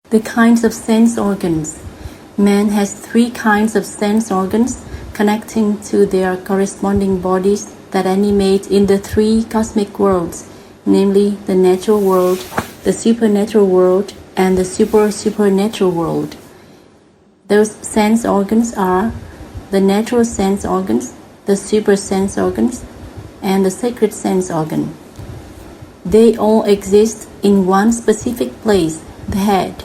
The kinds of sense organs. Man has 3 kinds of sense organs connecting to their corresponding bodies that animate in the 3 cosmic worlds, namely the natural world, the supernatural world, and the supernatural world. Those sense organs are the natural sense organs, the super sense organs, and the sacred sense organ. They all exist in one specific place, the head.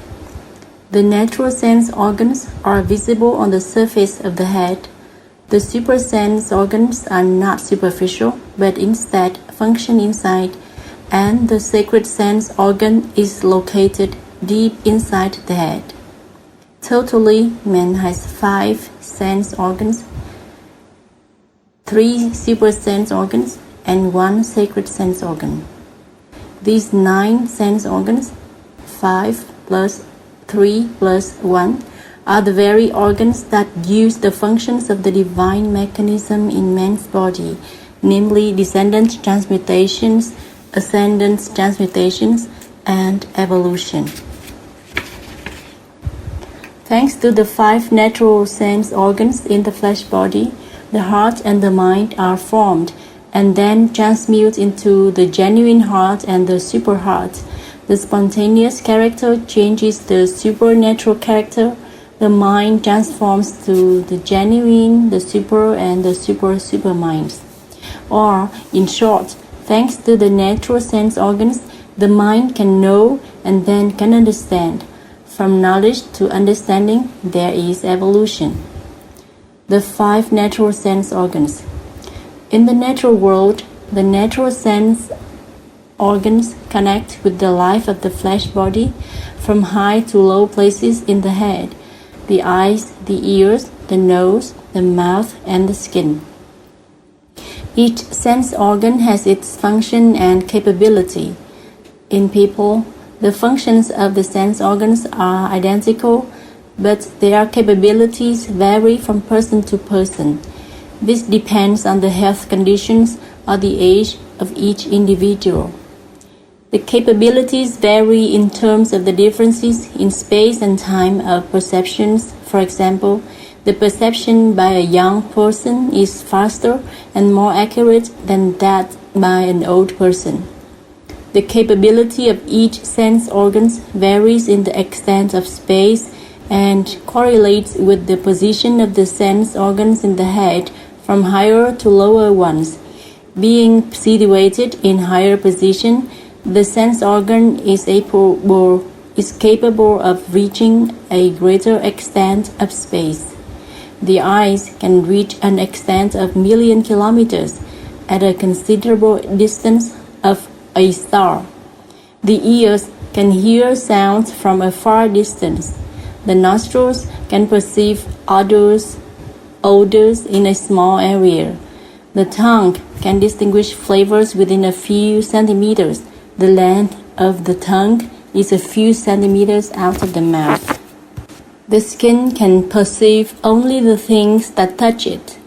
The natural sense organs are visible on the surface of the head. The super sense organs are not superficial, but instead function inside, and the sacred sense organ is located deep inside the head. Totally, man has 5 sense organs, 3 super sense organs, and 1 sacred sense organ. These 9 sense organs, 5 plus 3 plus 1, are the very organs that use the functions of the divine mechanism in man's body, namely descendant transmutations, ascendant transmutations, and evolution. Thanks to the 5 natural sense organs in the flesh body, the heart and the mind are formed and then transmute into the genuine heart and the super heart. The spontaneous character changes the supernatural character. The mind transforms to the genuine, the super, and the super minds. Or, in short, thanks to the natural sense organs, the mind can know and then can understand. From knowledge to understanding, there is evolution. The 5 natural sense organs. In the natural world, the natural sense organs connect with the life of the flesh body from high to low places in the head, the eyes, the ears, the nose, the mouth, and the skin. Each sense organ has its function and capability. In people, the functions of the sense organs are identical, but their capabilities vary from person to person. This depends on the health conditions or the age of each individual. The capabilities vary in terms of the differences in space and time of perceptions. For example, the perception by a young person is faster and more accurate than that by an old person. The capability of each sense organ varies in the extent of space and correlates with the position of the sense organs in the head from higher to lower ones. Being situated in higher position, the sense organ is capable of reaching a greater extent of space. The eyes can reach an extent of million kilometers at a considerable distance of a star. The ears can hear sounds from a far distance. The nostrils can perceive odors in a small area. The tongue can distinguish flavors within a few centimeters. The length of the tongue is a few centimeters out of the mouth. The skin can perceive only the things that touch it.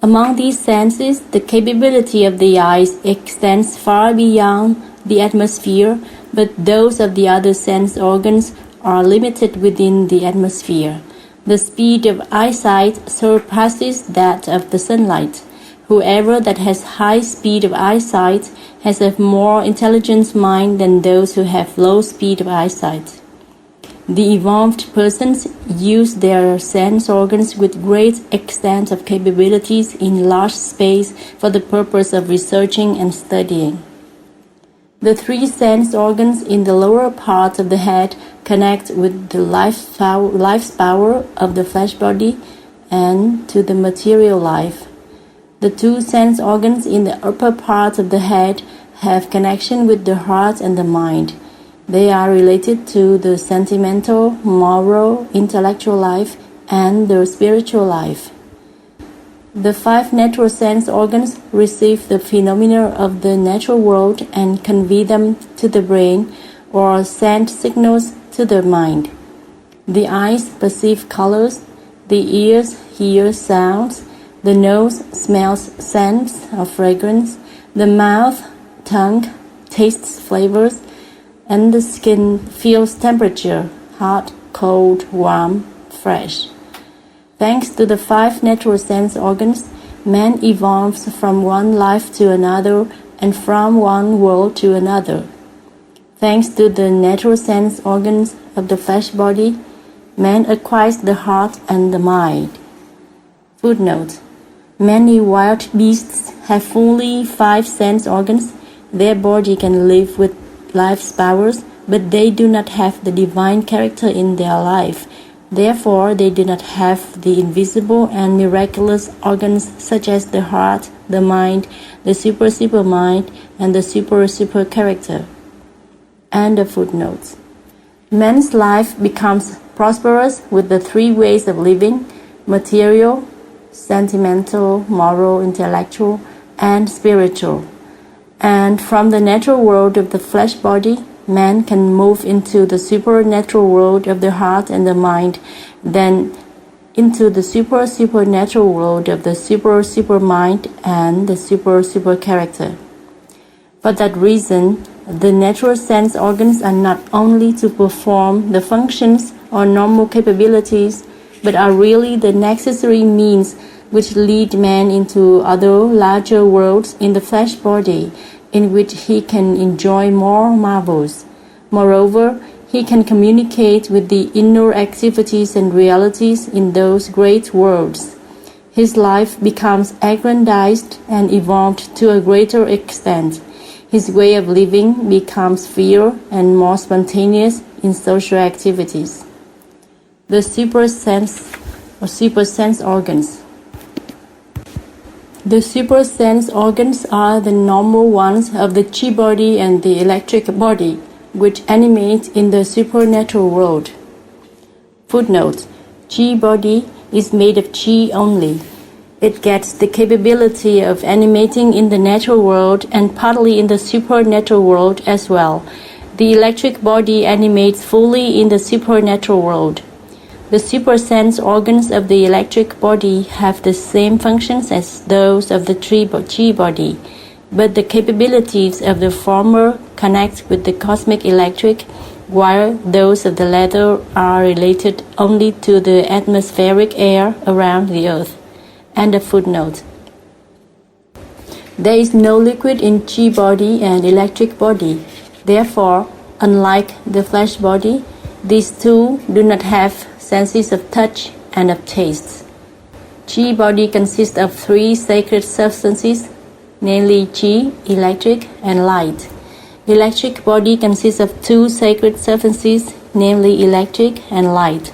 Among these senses, the capability of the eyes extends far beyond the atmosphere, but those of the other sense organs are limited within the atmosphere. The speed of eyesight surpasses that of the sunlight. Whoever that has high speed of eyesight has a more intelligent mind than those who have low speed of eyesight. The evolved persons use their sense organs with great extent of capabilities in large space for the purpose of researching and studying. The 3 sense organs in the lower part of the head connect with the life's power of the flesh body and to the material life. The 2 sense organs in the upper part of the head have connection with the heart and the mind. They are related to the sentimental, moral, intellectual life, and the spiritual life. The 5 natural sense organs receive the phenomena of the natural world and convey them to the brain or send signals to the mind. The eyes perceive colors, the ears hear sounds, the nose smells scents or fragrance, the mouth, tongue tastes flavors, and the skin feels temperature, hot, cold, warm, fresh. Thanks to the 5 natural sense organs, man evolves from one life to another and from one world to another. Thanks to the natural sense organs of the flesh body, man acquires the heart and the mind. Footnote: many wild beasts have fully 5 sense organs. Their body can live with life's powers, but they do not have the divine character in their life. Therefore, they do not have the invisible and miraculous organs such as the heart, the mind, the super mind, and the super character. And the footnotes. Man's life becomes prosperous with the 3 ways of living: material, sentimental, moral, intellectual, and spiritual. And from the natural world of the flesh body, man can move into the supernatural world of the heart and the mind, then into the supernatural world of the super mind and the super character. For that reason, the natural sense organs are not only to perform the functions or normal capabilities, but are really the necessary means which lead man into other larger worlds in the flesh body, in which he can enjoy more marvels. Moreover, he can communicate with the inner activities and realities in those great worlds. His life becomes aggrandized and evolved to a greater extent. His way of living becomes freer and more spontaneous in social activities. The super sense organs. The super sense organs are the normal ones of the chi body and the electric body, which animate in the supernatural world. Footnote: chi body is made of chi only. It gets the capability of animating in the natural world and partly in the supernatural world as well. The electric body animates fully in the supernatural world. The super sense organs of the electric body have the same functions as those of the chi body, but the capabilities of the former connect with the cosmic electric, while those of the latter are related only to the atmospheric air around the earth. And a footnote. There is no liquid in chi body and electric body. Therefore, unlike the flesh body, these two do not have senses of touch and of taste. Chi body consists of 3 sacred substances, namely chi, electric, and light. Electric body consists of 2 sacred substances, namely electric and light.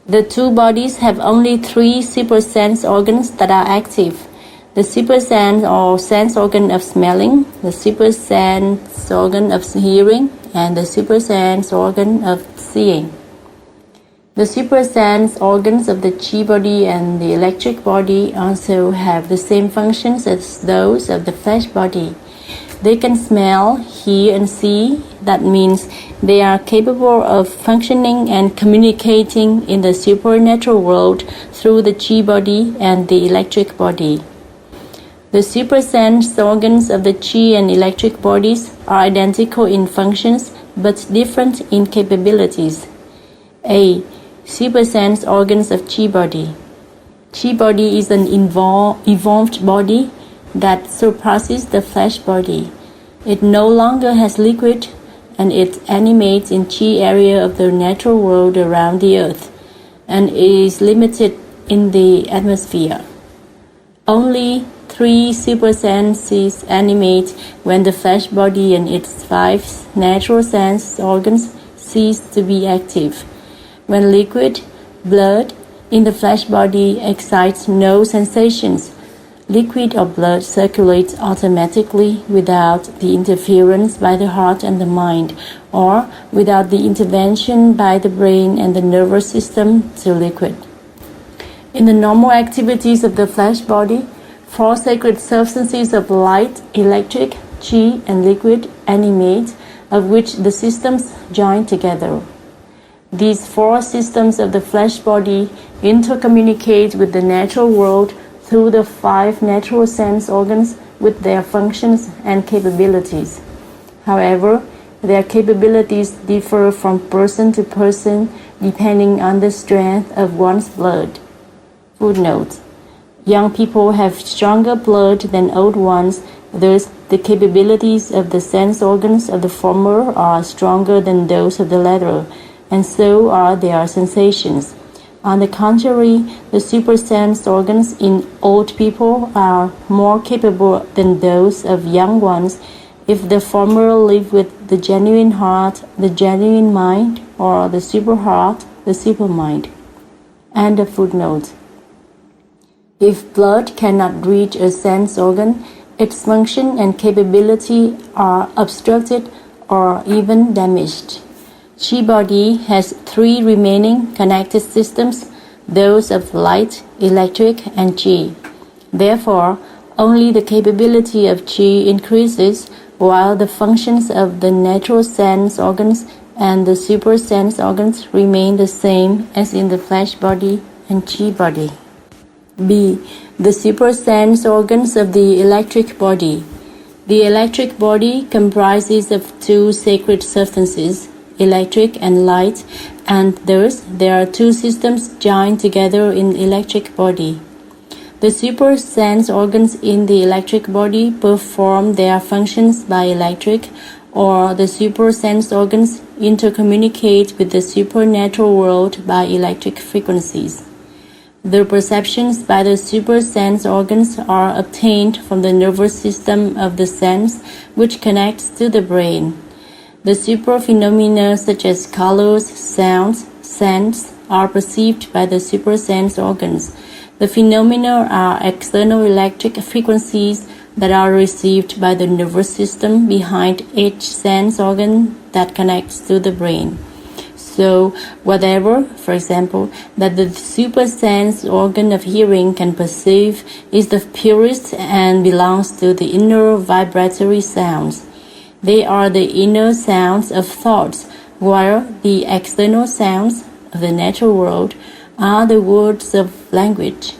The 2 bodies have only 3 super sense organs that are active: the super sense or sense organ of smelling, the super sense organ of hearing, and the super sense organ of seeing. The super sense organs of the chi body and the electric body also have the same functions as those of the flesh body. They can smell, hear, and see. That means they are capable of functioning and communicating in the supernatural world through the chi body and the electric body. The super sense organs of the chi and electric bodies are identical in functions but different in capabilities. A. Super sense organs of chi body. Chi body is an evolved body that surpasses the flesh body. It no longer has liquid, and it animates in chi area of the natural world around the earth, and is limited in the atmosphere. Only 3 super senses animate when the flesh body and its 5 natural sense organs cease to be active. When liquid, blood, in the flesh body excites no sensations, liquid or blood circulates automatically without the interference by the heart and the mind, or without the intervention by the brain and the nervous system to liquid. In the normal activities of the flesh body, 4 sacred substances of light, electric, chi, and liquid animate, of which the systems join together. These 4 systems of the flesh body intercommunicate with the natural world through the 5 natural sense organs with their functions and capabilities. However, Their capabilities differ from person to person depending on the strength of one's blood. Footnote: young people have stronger blood than old ones, thus the capabilities of the sense organs of the former are stronger than those of the latter, and so are their sensations. On the contrary, the supersense organs in old people are more capable than those of young ones if the former live with the genuine heart, the genuine mind, or the super heart, the super mind. End of footnote. If blood cannot reach a sense organ, its function and capability are obstructed or even damaged. Chi body has three remaining connected systems, those of light, electric, and qi. Therefore, only the capability of qi increases, while the functions of the natural sense organs and the super sense organs remain the same as in the flesh body and qi body. B. The super sense organs of the electric body. The electric body comprises of two sacred substances, electric and light, and thus there are two systems joined together in electric body. The super sense organs in the electric body perform their functions by electric, or the super sense organs intercommunicate with the supernatural world by electric frequencies. The perceptions by the super sense organs are obtained from the nervous system of the sense, which connects to the brain. The super phenomena such as colors, sounds, scents are perceived by the super sense organs. The phenomena are external electric frequencies that are received by the nervous system behind each sense organ that connects to the brain. So, whatever, for example, that the super sense organ of hearing can perceive is the purest and belongs to the inner vibratory sounds. They are the inner sounds of thoughts, while the external sounds of the natural world are the words of language.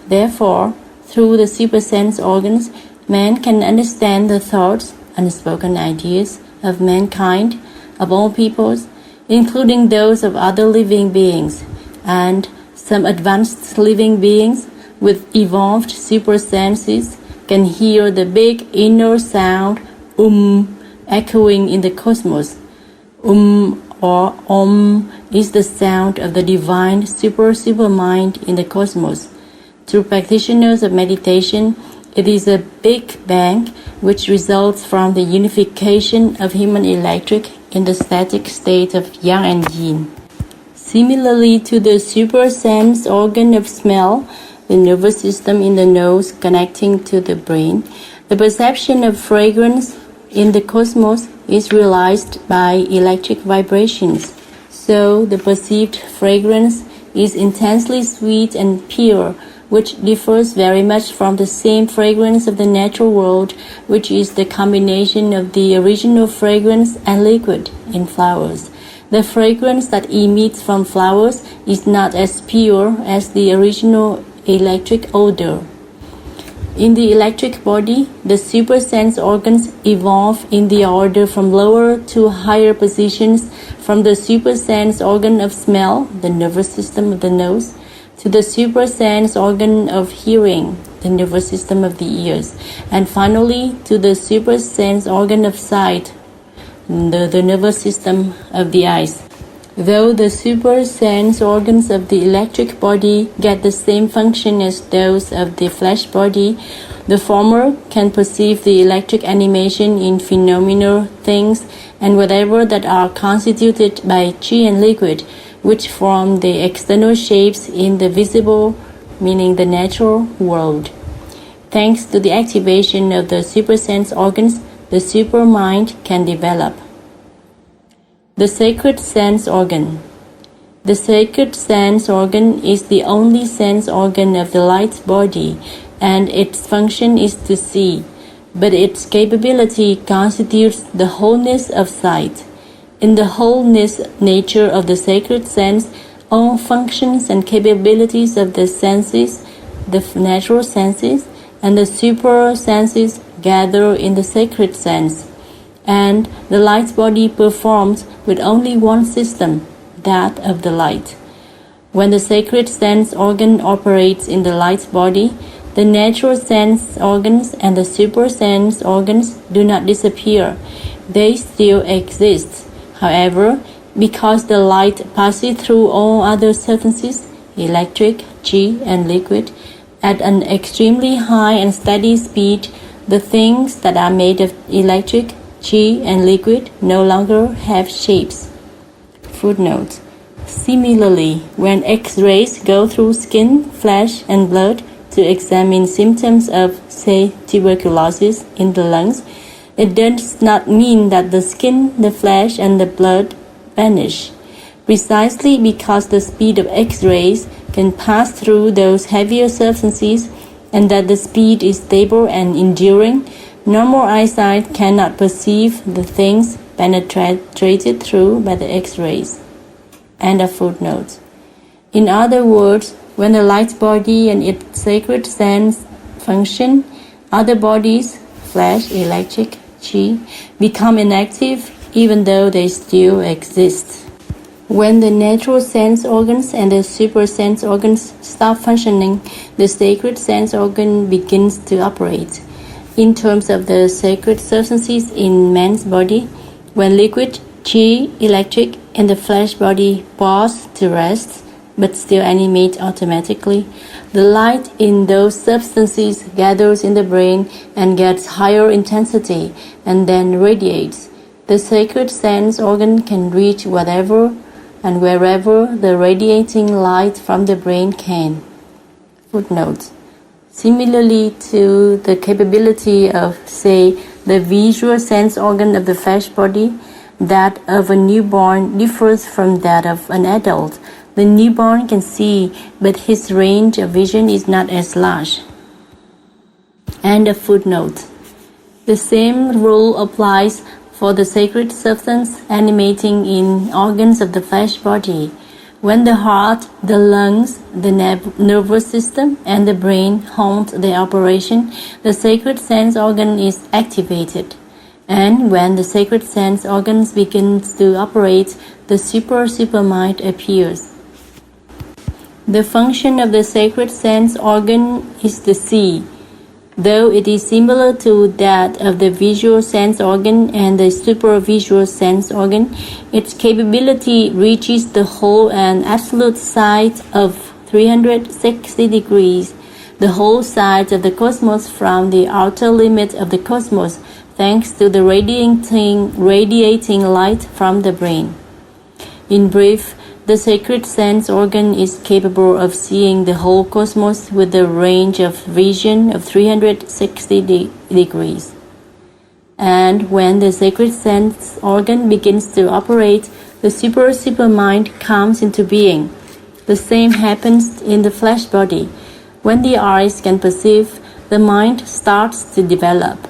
Therefore, through the supersense organs, man can understand the thoughts, unspoken ideas of mankind, of all peoples, including those of other living beings, and some advanced living beings with evolved super senses can hear the big inner sound echoing in the cosmos. Or Om is the sound of the divine super mind in the cosmos. To practitioners of meditation, it is a big bang which results from the unification of human electric in the static state of yang and yin. Similarly to the super sense organ of smell, the nervous system in the nose connecting to the brain, the perception of fragrance in the cosmos is realized by electric vibrations. So the perceived fragrance is intensely sweet and pure, which differs very much from the same fragrance of the natural world, which is the combination of the original fragrance and liquid in flowers. The fragrance that emits from flowers is not as pure as the original electric odor. In the electric body, the super sense organs evolve in the order from lower to higher positions, from the super sense organ of smell, the nervous system of the nose, to the super sense organ of hearing, the nervous system of the ears, and finally to the super sense organ of sight, the nervous system of the eyes. Though the super sense organs of the electric body get the same function as those of the flesh body, the former can perceive the electric animation in phenomenal things and whatever that are constituted by qi and liquid, which form the external shapes in the visible, meaning the natural world. Thanks to the activation of the super sense organs, the super mind can develop. The sacred sense organ. The sacred sense organ is the only sense organ of the light body, and its function is to see, but its capability constitutes the wholeness of sight. In the wholeness nature of the sacred sense, all functions and capabilities of the senses, the natural senses, and the super senses gather in the sacred sense. and the light body performs with only one system, that of the light. When the sacred sense organ operates in the light body, the natural sense organs and the super sense organs do not disappear. They still exist. However, because the light passes through all other substances, electric, qi, and liquid, at an extremely high and steady speed, the things that are made of electric, qi, and liquid no longer have shapes. Footnote. Similarly, when X-rays go through skin, flesh, and blood to examine symptoms of, say, tuberculosis in the lungs, it does not mean that the skin, the flesh, and the blood vanish. Precisely because the speed of X-rays can pass through those heavier substances and that the speed is stable and enduring, normal eyesight cannot perceive the things penetrated through by the X-rays. End of footnote. In other words, when the light body and its sacred sense function, other bodies, flesh, electric, qi, become inactive even though they still exist. When the natural sense organs and the super sense organs stop functioning, the sacred sense organ begins to operate. In terms of the sacred substances in man's body, when liquid, qi, electric, and the flesh body pause to rest, but still animate automatically, the light in those substances gathers in the brain and gets higher intensity and then radiates. The sacred sense organ can reach whatever and wherever the radiating light from the brain can. Footnote. Similarly to the capability of, say, the visual sense organ of the flesh body, that of a newborn differs from that of an adult. The newborn can see, but his range of vision is not as large. End of footnote. The same rule applies for the sacred substance animating in organs of the flesh body. When the heart, the lungs, the nervous system, and the brain halt their operation, the sacred sense organ is activated. And when the sacred sense organs begins to operate, the supermind appears. The function of the sacred sense organ is to see. Though it is similar to that of the visual sense organ and the supervisual sense organ, its capability reaches the whole and absolute side of 360 degrees, the whole side of the cosmos from the outer limit of the cosmos, thanks to the radiating light from the brain. In brief, the sacred sense organ is capable of seeing the whole cosmos with a range of vision of 360 degrees. And when the sacred sense organ begins to operate, the supermind comes into being. The same happens in the flesh body. When the eyes can perceive, the mind starts to develop.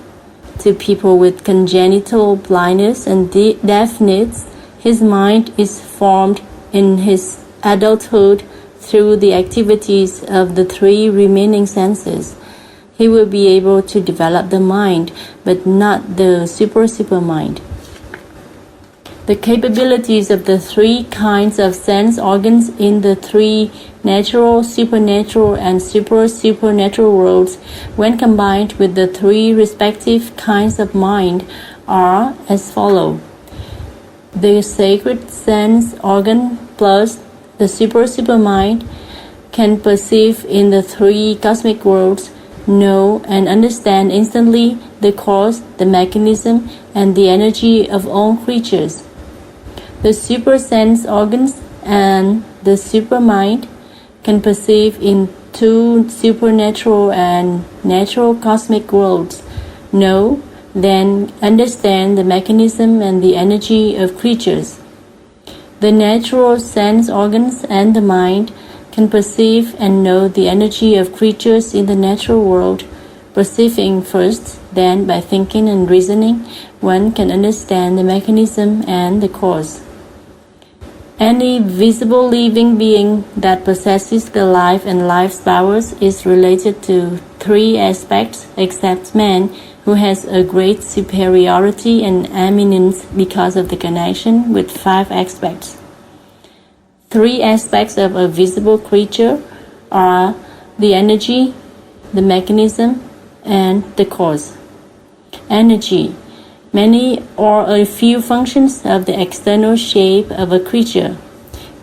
To people with congenital blindness and deafness, his mind is formed in his adulthood through the activities of the three remaining senses. He will be able to develop the mind, but not the supermind. The capabilities of the three kinds of sense organs in the three natural, supernatural, and supernatural worlds, when combined with the three respective kinds of mind, are as follows. The sacred sense organ plus the supermind can perceive in the three cosmic worlds, know and understand instantly the cause, the mechanism, and the energy of all creatures. The super sense organs and the supermind can perceive in two supernatural and natural cosmic worlds, know, then understand the mechanism and the energy of creatures. The natural sense organs and the mind can perceive and know the energy of creatures in the natural world. Perceiving first, then by thinking and reasoning, one can understand the mechanism and the cause. Any visible living being that possesses the life and life's powers is related to three aspects except man, who has a great superiority and eminence because of the connection with 5 aspects. 3 aspects of a visible creature are the energy, the mechanism, and the cause. Energy. Many or a few functions of the external shape of a creature.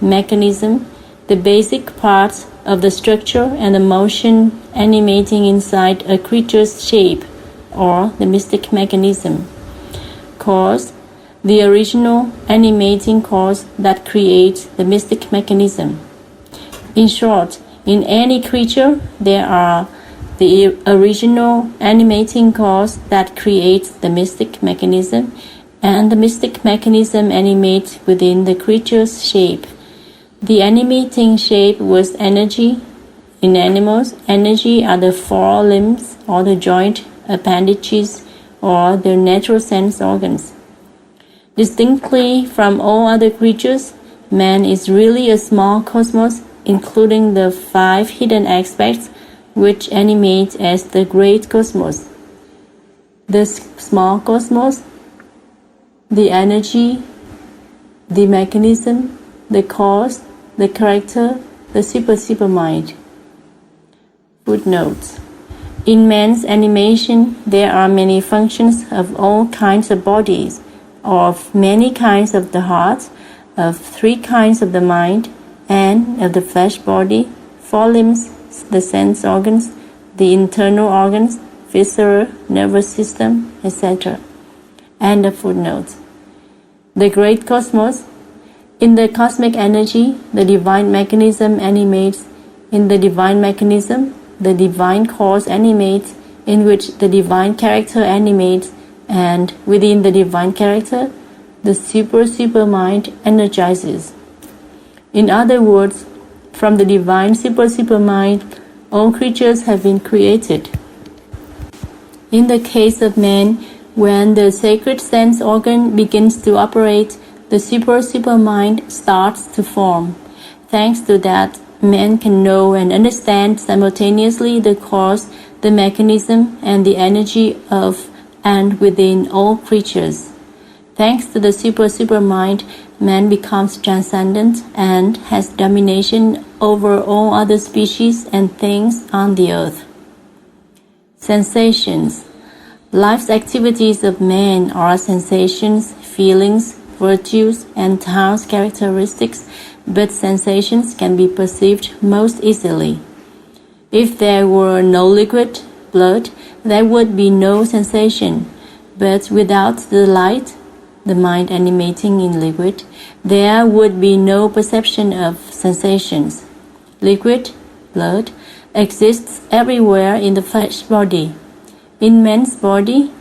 Mechanism. The basic parts of the structure and the motion animating inside a creature's shape, or the mystic mechanism. Cause. The original animating cause that creates the mystic mechanism. In short, in any creature, there are the original animating cause that creates the mystic mechanism, and the mystic mechanism animates within the creature's shape. The animating shape was energy. In animals, energy are the 4 limbs or the joint appendages or their natural sense organs. Distinctly from all other creatures, man is really a small cosmos, including the 5 hidden aspects which animate as the great cosmos. The small cosmos, the energy, the mechanism, the cause, the character, the super-mind. Footnotes. In man's animation, there are many functions of all kinds of bodies, of many kinds of the heart, of 3 kinds of the mind, and of the flesh body, 4 limbs, the sense organs, the internal organs, viscera, nervous system, etc. End of footnotes. The great cosmos. In the cosmic energy, the divine mechanism animates. In the divine mechanism, the divine cause animates, in which the divine character animates, and within the divine character, the super mind energizes. In other words, from the divine super mind, all creatures have been created. In the case of man, when the sacred sense organ begins to operate, the super mind starts to form. Thanks to that, man can know and understand simultaneously the cause, the mechanism, and the energy of and within all creatures. Thanks to the super mind, man becomes transcendent and has domination over all other species and things on the earth. Sensations. Life's activities of man are sensations, feelings, virtues, and Tao's characteristics, but sensations can be perceived most easily. If there were no liquid, blood, there would be no sensation, but without the light, the mind animating in liquid, there would be no perception of sensations. Liquid, blood, exists everywhere in the flesh body. In man's body,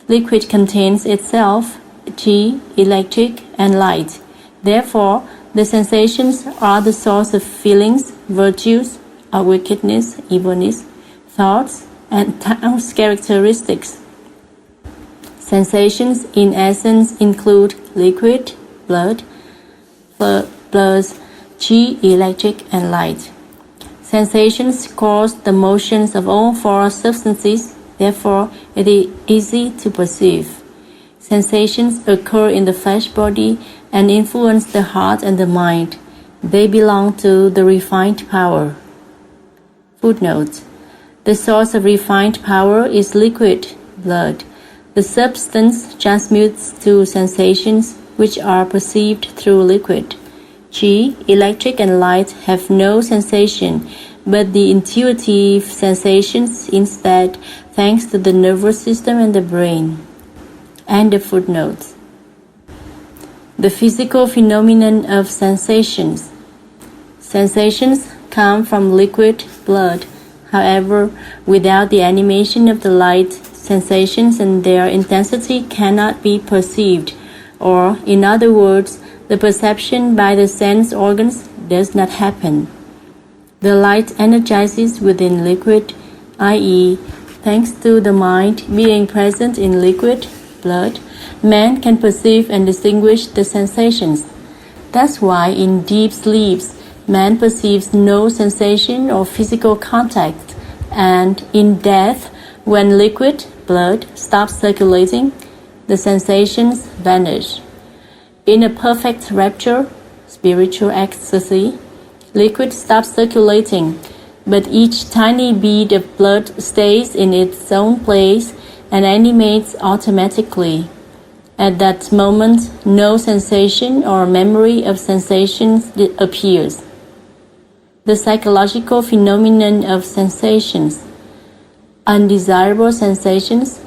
liquid contains itself, qi, electric, and light. Therefore, the sensations are the source of feelings, virtues, or wickedness, evilness, thoughts, and Tao's characteristics. Sensations in essence include liquid, blood, plus qi, electric, and light. Sensations cause the motions of all 4 substances, therefore it is easy to perceive. Sensations occur in the flesh body and influence the heart and the mind. They belong to the refined power. Footnote. The source of refined power is liquid, blood. The substance transmutes to sensations which are perceived through liquid. Qi, electric, and light have no sensation, but the intuitive sensations instead, thanks to the nervous system and the brain. End of footnotes. The physical phenomenon of sensations. Sensations come from liquid blood. However, without the animation of the light, sensations and their intensity cannot be perceived, or, in other words, the perception by the sense organs does not happen. The light energizes within liquid, i.e., thanks to the mind being present in liquid, blood, man can perceive and distinguish the sensations. That's why in deep sleeps, man perceives no sensation or physical contact, and in death, when liquid, blood stops circulating, the sensations vanish. In a perfect rapture, spiritual ecstasy, liquid stops circulating, but each tiny bead of blood stays in its own place and animates automatically. At that moment, no sensation or memory of sensations appears. The psychological phenomenon of sensations, undesirable sensations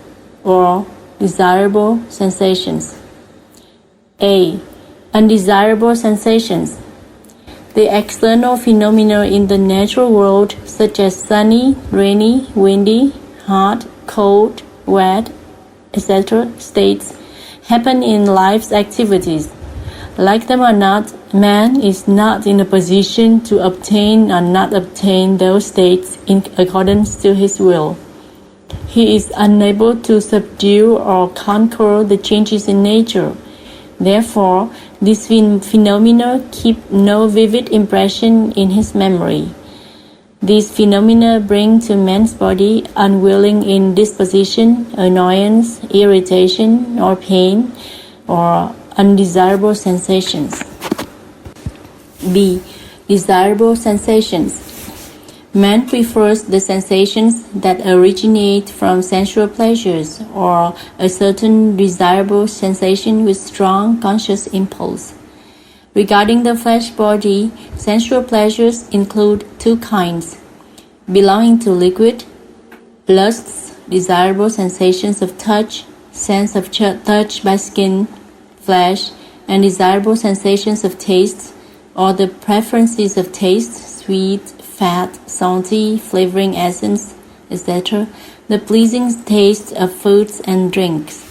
or desirable sensations. A. Undesirable sensations. The external phenomena in the natural world, such as sunny, rainy, windy, hot, cold, wet, etc., states, happen in life's activities. Like them or not, man is not in a position to obtain or not obtain those states in accordance to his will. He is unable to subdue or conquer the changes in nature. Therefore, these phenomena keep no vivid impression in his memory. These phenomena bring to man's body unwilling indisposition, annoyance, irritation, or pain, or undesirable sensations. B. Desirable sensations. Man prefers the sensations that originate from sensual pleasures or a certain desirable sensation with strong conscious impulse. Regarding the flesh body, sensual pleasures include two kinds, belonging to liquid, lusts, desirable sensations of touch, sense of touch by skin, flesh, and desirable sensations of taste, or the preferences of taste, sweet, fat, salty, flavoring essence, etc., the pleasing taste of foods and drinks.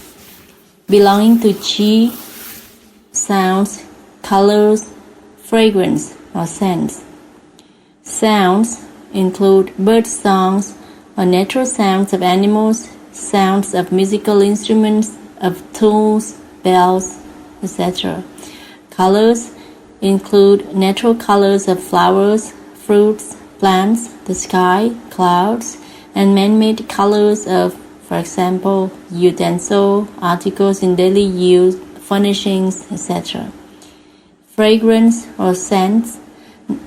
Belonging to chi, sounds, colors, fragrance, or scents. Sounds include bird songs or natural sounds of animals, sounds of musical instruments, of tools, bells, etc. Colors include natural colors of flowers, fruits, plants, the sky, clouds, and man-made colors of, for example, utensils, articles in daily use, furnishings, etc. Fragrance or scents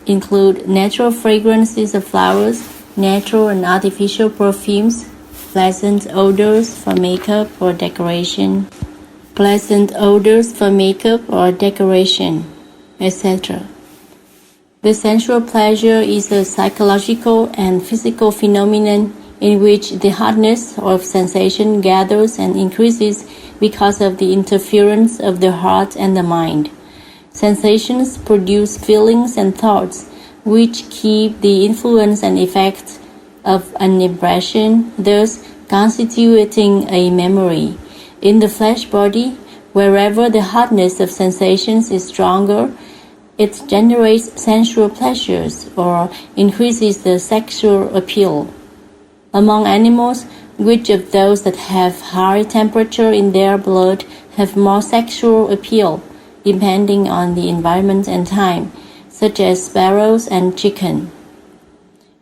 include natural fragrances of flowers, natural and artificial perfumes, pleasant odors for makeup or decoration, etc. The sensual pleasure is a psychological and physical phenomenon in which the hotness of sensation gathers and increases because of the interference of the heart and the mind. Sensations produce feelings and thoughts which keep the influence and effect of an impression, thus constituting a memory. In the flesh body, wherever the hotness of sensations is stronger, it generates sensual pleasures or increases the sexual appeal. Among animals, which of those that have high temperature in their blood have more sexual appeal, depending on the environment and time, such as sparrows and chicken.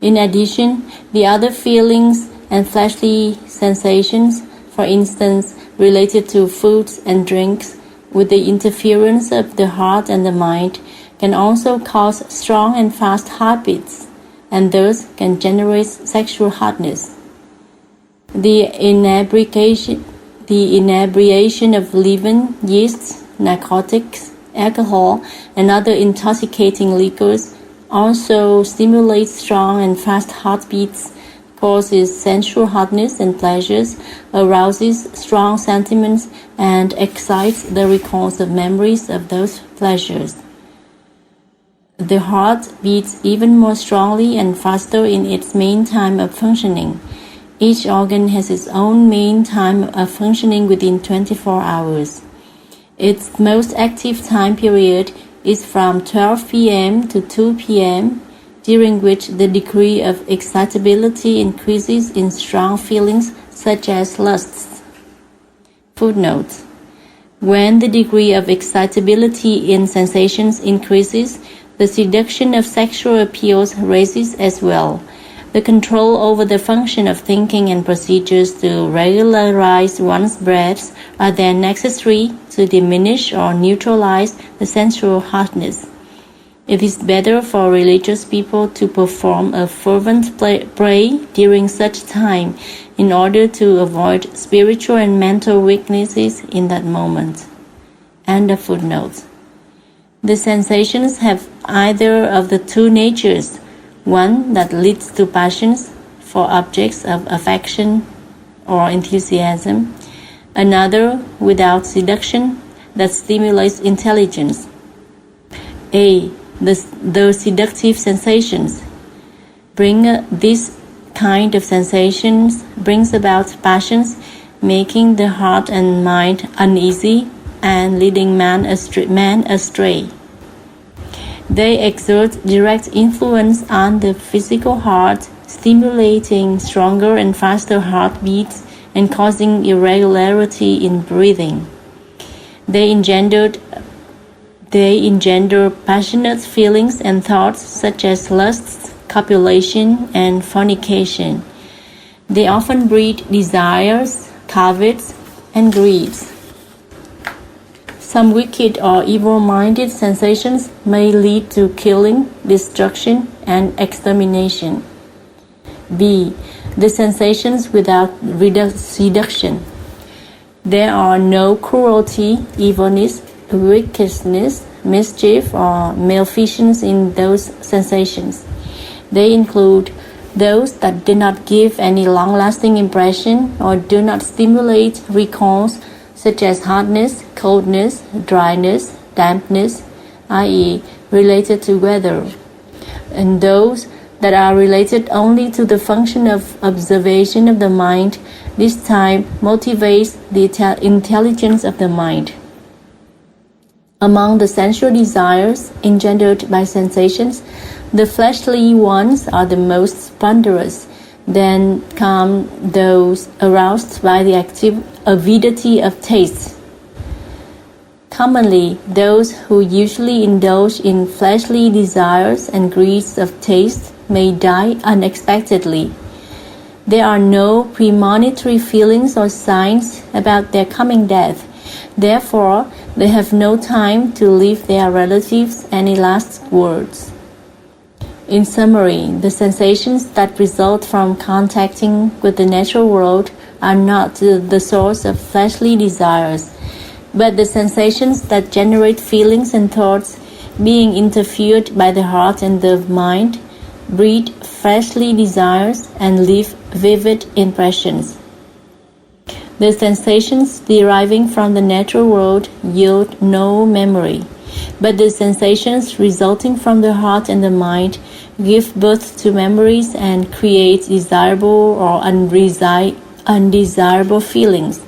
In addition, the other feelings and fleshly sensations, for instance, related to foods and drinks, with the interference of the heart and the mind, can also cause strong and fast heartbeats, and thus can generate sexual hotness. The inebriation of leaven, yeasts, narcotics, alcohol, and other intoxicating liquors also stimulates strong and fast heartbeats, causes sensual hotness and pleasures, arouses strong sentiments, and excites the recalls of memories of those pleasures. The heart beats even more strongly and faster in its main time of functioning. Each organ has its own main time of functioning within 24 hours. Its most active time period is from 12 p.m. to 2 p.m., during which the degree of excitability increases in strong feelings such as lusts. Footnote: when the degree of excitability in sensations increases, the seduction of sexual appeals raises as well. The control over the function of thinking and procedures to regularize one's breaths are then necessary to diminish or neutralize the sensual hardness. It is better for religious people to perform a fervent prayer during such time in order to avoid spiritual and mental weaknesses in that moment. And a footnote. The sensations have either of the two natures, one that leads to passions for objects of affection or enthusiasm, another without seduction that stimulates intelligence. A. The seductive sensations this kind of sensations brings about passions, making the heart and mind uneasy and leading man astray. They exert direct influence on the physical heart, stimulating stronger and faster heartbeats and causing irregularity in breathing. They engender passionate feelings and thoughts such as lusts, copulation, and fornication. They often breed desires, covets, and greeds. Some wicked or evil-minded sensations may lead to killing, destruction, and extermination. B. The sensations without seduction. There are no cruelty, evilness, wickedness, mischief, or maleficence in those sensations. They include those that do not give any long-lasting impression or do not stimulate recalls, such as hardness, coldness, dryness, dampness, i.e., related to weather, and those that are related only to the function of observation of the mind. This type motivates the intelligence of the mind. Among the sensual desires engendered by sensations, the fleshly ones are the most ponderous. Then come those aroused by the avidity of taste. Commonly, those who usually indulge in fleshly desires and greeds of taste may die unexpectedly. There are no premonitory feelings or signs about their coming death. Therefore, they have no time to leave their relatives any last words. In summary, the sensations that result from contacting with the natural world are not the source of fleshly desires, but the sensations that generate feelings and thoughts, being interfered by the heart and the mind, breed fleshly desires and leave vivid impressions. The sensations deriving from the natural world yield no memory, but the sensations resulting from the heart and the mind give birth to memories and create desirable or undesirable feelings.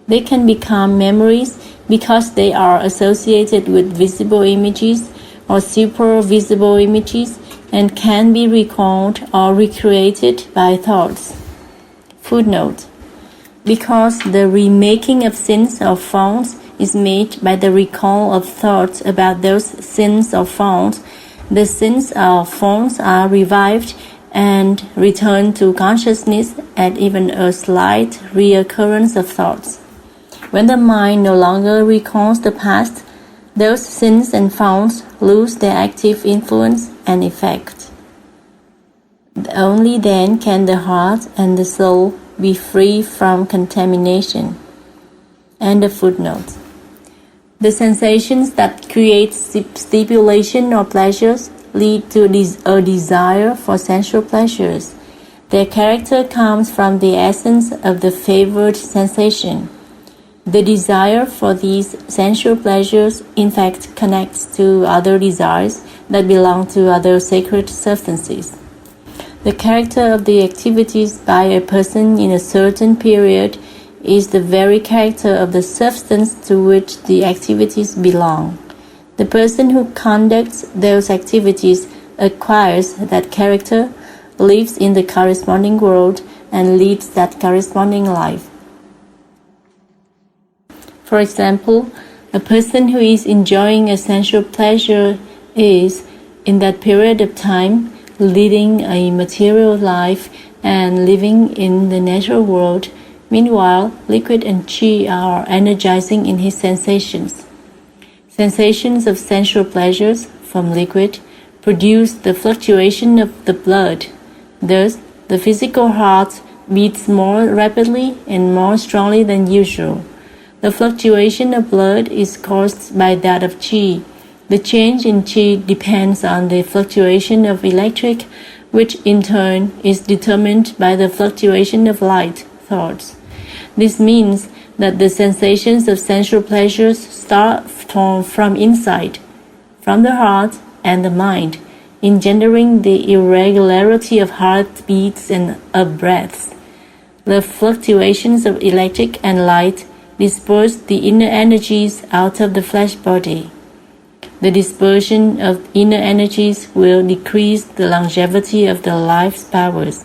They can become memories because they are associated with visible images or super-visible images and can be recalled or recreated by thoughts. Footnote. Because the remaking of sins or faults is made by the recall of thoughts about those sins or faults, the sins or faults are revived and returned to consciousness at even a slight reoccurrence of thoughts. When the mind no longer recalls the past, those sins and faults lose their active influence and effect. Only then can the heart and the soul be free from contamination. And a footnote. The sensations that create stimulation or pleasures lead to a desire for sensual pleasures. Their character comes from the essence of the favored sensation. The desire for these sensual pleasures in fact connects to other desires that belong to other sacred substances. The character of the activities by a person in a certain period is the very character of the substance to which the activities belong. The person who conducts those activities acquires that character, lives in the corresponding world, and leads that corresponding life. For example, a person who is enjoying a sensual pleasure is, in that period of time, leading a material life and living in the natural world. Meanwhile, liquid and qi are energizing in his sensations. Sensations of sensual pleasures from liquid produce the fluctuation of the blood. Thus, the physical heart beats more rapidly and more strongly than usual. The fluctuation of blood is caused by that of qi. The change in qi depends on the fluctuation of electric, which in turn is determined by the fluctuation of light thoughts. This means that the sensations of sensual pleasures start from inside, from the heart and the mind, engendering the irregularity of heartbeats and of breaths. The fluctuations of electric and light disperse the inner energies out of the flesh body. The dispersion of inner energies will decrease the longevity of the life's powers.